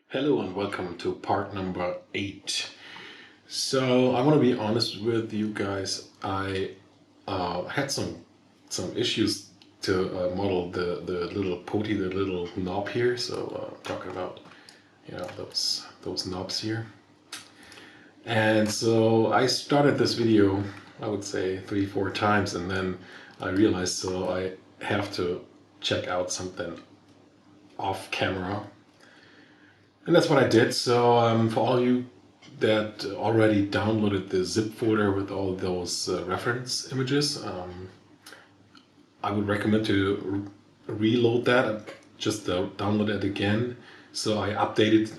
Hello and welcome to part number 8. So I want to be honest with you guys. I had some issues to model the little putty, the little knob here. So talking about those knobs here. And so I started this video, I would say 3-4 times, and then I realized I have to check out something off camera. And that's what I did. So for all you that already downloaded the zip folder with all those reference images, I would recommend to reload that and just download it again. So I updated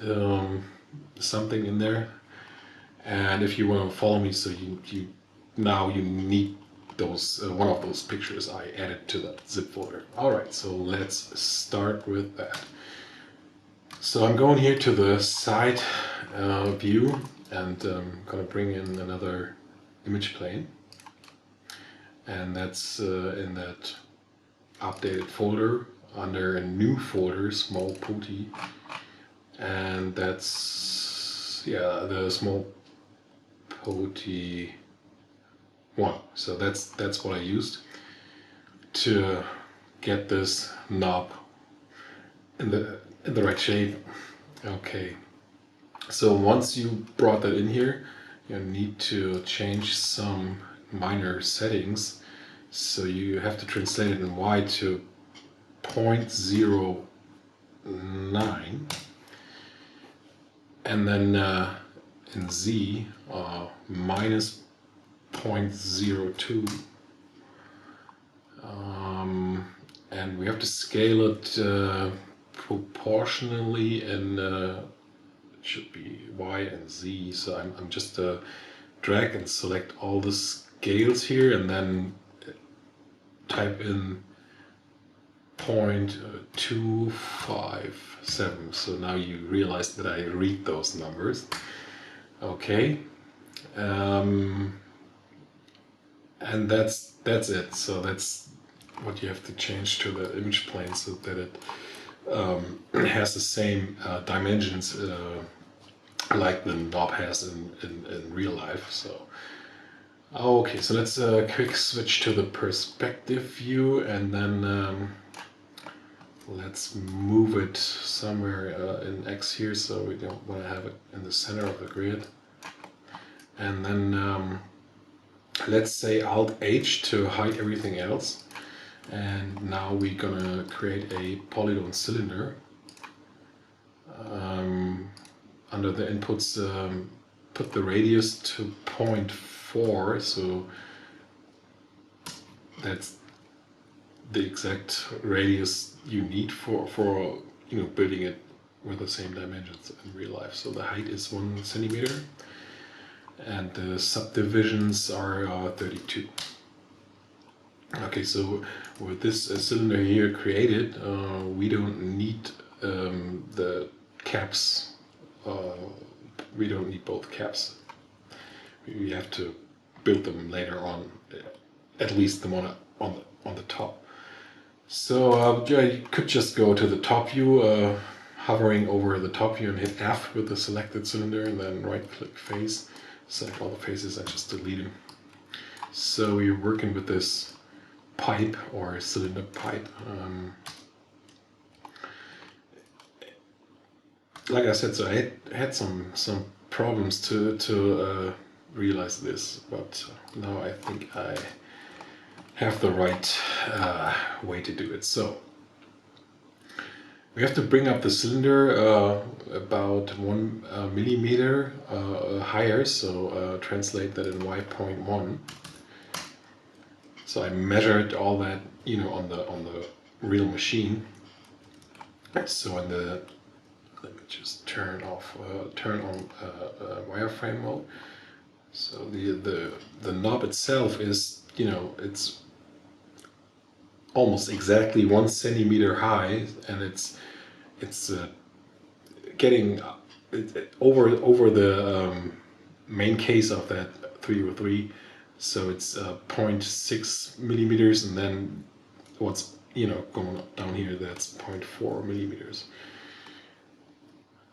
something in there, and if you want to follow me, so you now you need those one of those pictures I added to that zip folder. All right, so let's start with that. So I'm going here to the side view and I'm gonna bring in another image plane, and that's in that updated folder under a new folder, small putty, and that's the small putty 1. So that's what I used to get this knob in the right shape. Okay, so once you brought that in here, you need to change some minor settings. So you have to translate it in Y to 0.09, and then in Z minus 0.02, and we have to scale it proportionally, and it should be Y and Z. So I'm just drag and select all the scales here and then type in 0.257. So now you realize that I read those numbers. Okay, and that's it. So that's what you have to change to the image plane so that it has the same dimensions like the knob has in real life. So okay, so let's quick switch to the perspective view, and then let's move it somewhere in X here, so we don't want to have it in the center of the grid. And then let's say Alt H to hide everything else. And now we're gonna create a polygon cylinder. Under the inputs, put the radius to 0.4, so that's the exact radius you need for building it with the same dimensions in real life. So the height is 1 centimeter, and the subdivisions are 32. Okay, so with this cylinder here created, we don't need the caps. We don't need both caps. We have to build them later on, at least the one on the top. So you could just go to the top view, hovering over the top view, and hit F with the selected cylinder, and then right-click face, select all the faces, and just delete them. So we're working with this pipe or cylinder pipe. Like I said, so I had some problems to realize this, but now I think I have the right way to do it. So we have to bring up the cylinder about 1 millimeter higher, so translate that in Y.1. So I measured all that, on the real machine. So in the, let me just turn on wireframe mode. So the knob itself is, it's almost exactly 1 centimeter high, and it's getting over the main case of that 303. So it's 0.6 millimeters, and then what's going down here, that's 0.4 millimeters.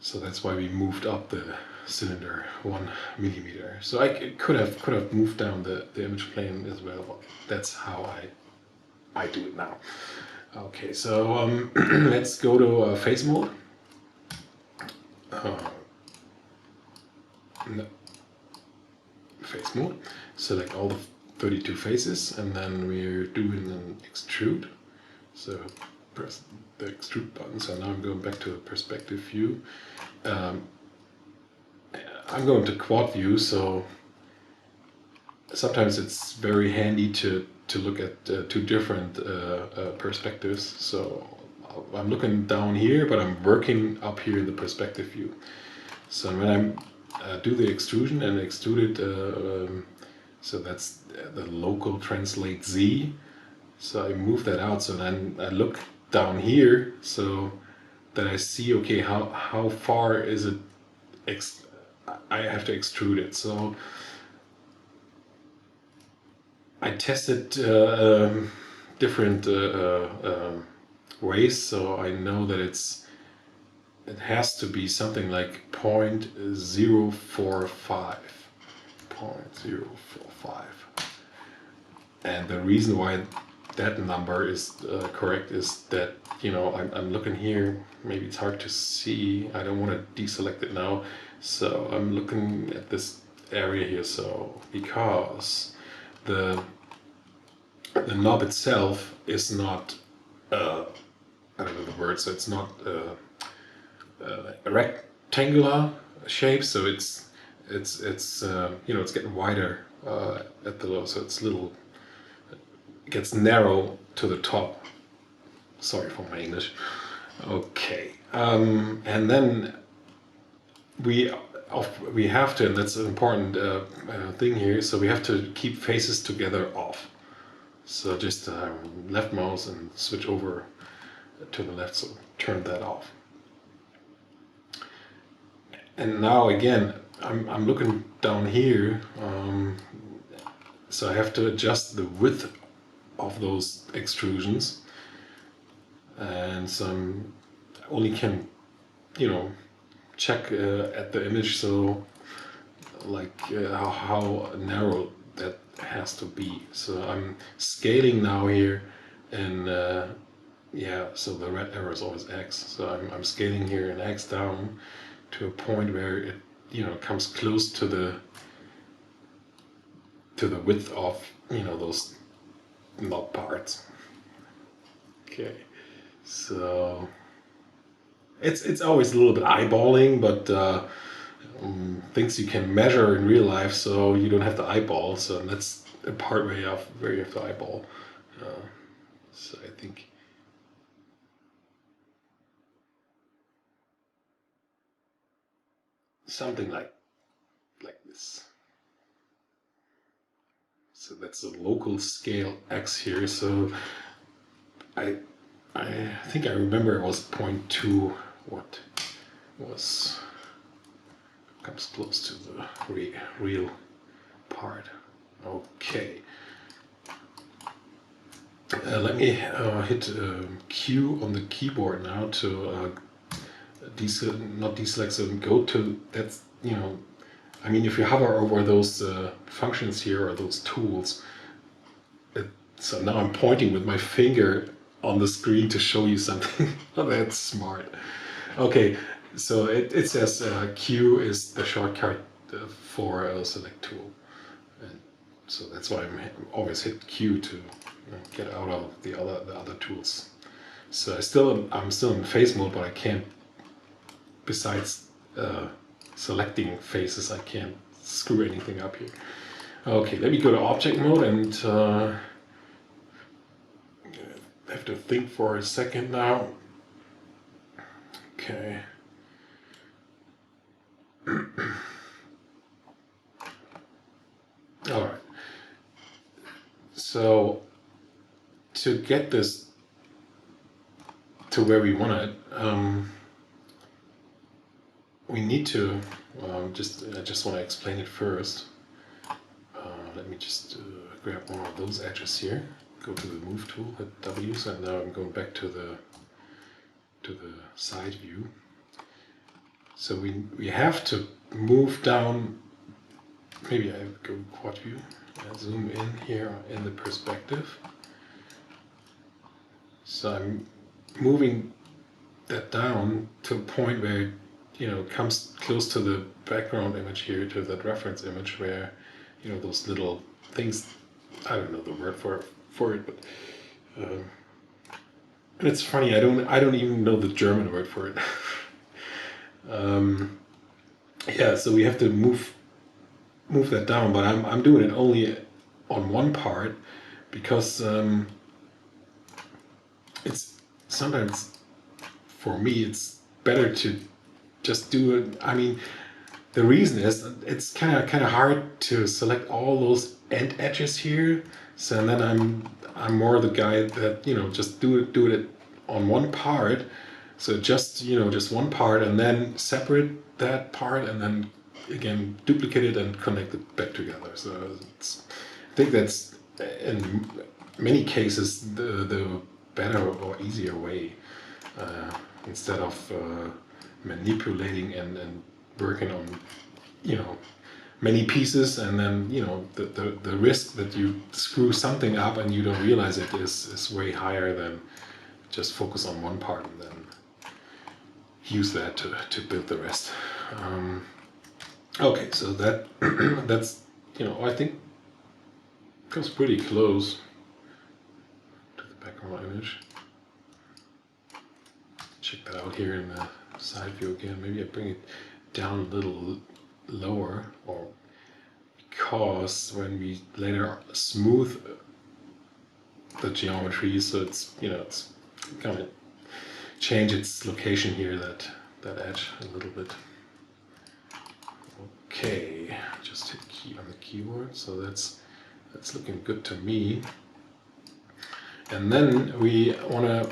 So that's why we moved up the cylinder 1 millimeter. So I could have moved down the image plane as well, but that's how I do it now. Okay, so let's go to face mode. No, face mode. Select all the 32 faces, and then we're doing an extrude. So press the extrude button. So now I'm going back to the perspective view. I'm going to quad view, so sometimes it's very handy to look at two different perspectives. So I'm looking down here, but I'm working up here in the perspective view. So when I do the extrusion and extrude it, so that's the local translate Z. So I move that out, so then I look down here, so that I see, okay, how far is it, I have to extrude it. So I tested different ways, so I know that it has to be something like 0.045. 0.045. And the reason why that number is correct is that, you know, I'm looking here, maybe it's hard to see, I don't want to deselect it now, so I'm looking at this area here. So because the knob itself is not I don't know the word, so it's not a rectangular shape, so it's you know, it's getting wider at the low, so it's it gets narrow to the top. Sorry for my English. Okay, and then we have to, and that's an important thing here, so we have to keep faces together off. So just left mouse and switch over to the left, so turn that off. And now again, I'm looking down here, so I have to adjust the width of those extrusions, and so I only can, you know, check at the image, so like how narrow that has to be. So I'm scaling now here, and yeah, so the red arrow is always X, so I'm scaling here in X down to a point where it, you know, comes close to the width of, you know, those knob parts. Okay, so it's always a little bit eyeballing, but things you can measure in real life, so you don't have to eyeball. So that's a part where you have to eyeball. So I think something like this. So that's a local scale X here. So I think I remember it was 0.2. What was comes close to the real part. Okay. Let me hit Q on the keyboard now to not deselect, so go to, that's, you know, I mean, if you hover over those functions here or those tools, so now I'm pointing with my finger on the screen to show you something. Oh, that's smart. Okay, so it says Q is the shortcut for a select tool. And so that's why I'm always hit Q to get out of the other tools. So I'm still in face mode, but I can't, besides selecting faces, I can't screw anything up here. Okay, let me go to object mode and have to think for a second now. Okay. All right. So to get this to where we want it, we need to I just want to explain it first. Let me just grab one of those edges here. Go to the move tool, hit W, and now I'm going back to the side view. So we have to move down. Maybe I go quad view and zoom in here in the perspective. So I'm moving that down to a point where it, you know, comes close to the background image here, to that reference image where, you know, those little things, I don't know the word for it, but and it's funny, I don't even know the German word for it. Yeah, so we have to move that down, but I'm doing it only on one part because it's sometimes, for me, it's better to just do it. I mean, the reason is it's kind of hard to select all those end edges here. So then I'm more the guy that, you know, just do it on one part. So just, you know, just one part, and then separate that part, and then again duplicate it and connect it back together. So I think that's in many cases the better or easier way, instead of manipulating and working on, you know, many pieces, and then, you know, the risk that you screw something up and you don't realize it is way higher than just focus on one part and then use that to build the rest. Okay, so that that's, you know, I think comes pretty close to the background image. Check that out here in the side view again. Maybe I bring it down a little lower, or because when we later smooth the geometry, so it's, you know, it's gonna change its location here, that edge a little bit. Okay, just hit key on the keyboard, so that's looking good to me. And then we wanna,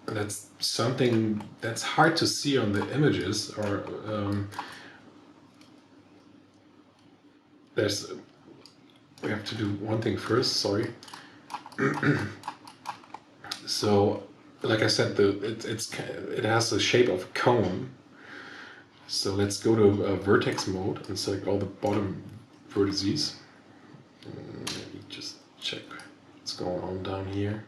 that's something that's hard to see on the images, or we have to do one thing first, sorry. So, like I said, it has the shape of a cone. So let's go to vertex mode and select all the bottom vertices. Maybe just check what's going on down here.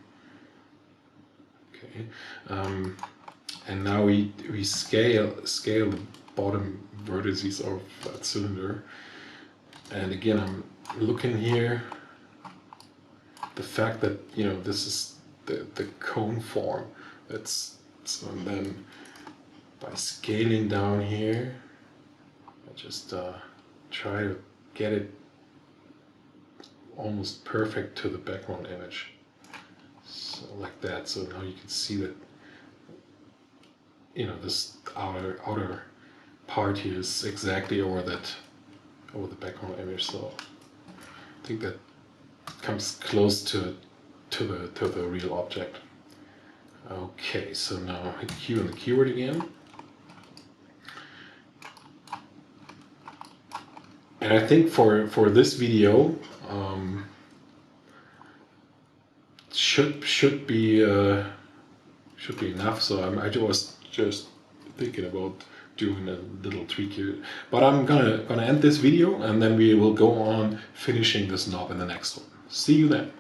Okay, and now we scale the bottom vertices of that cylinder. And again, I'm looking here, the fact that, you know, this is the cone form. That's so, and then by scaling down here, I just try to get it almost perfect to the background image. So like that. So now you can see that, you know, this outer part here is exactly over the background image. So I think that comes close to the real object. Okay, so now hit Q on the keyword again. And I think for this video, should be enough. So I was just thinking about doing a little tweak here, but I'm gonna end this video, and then we will go on finishing this knob in the next one. See you then.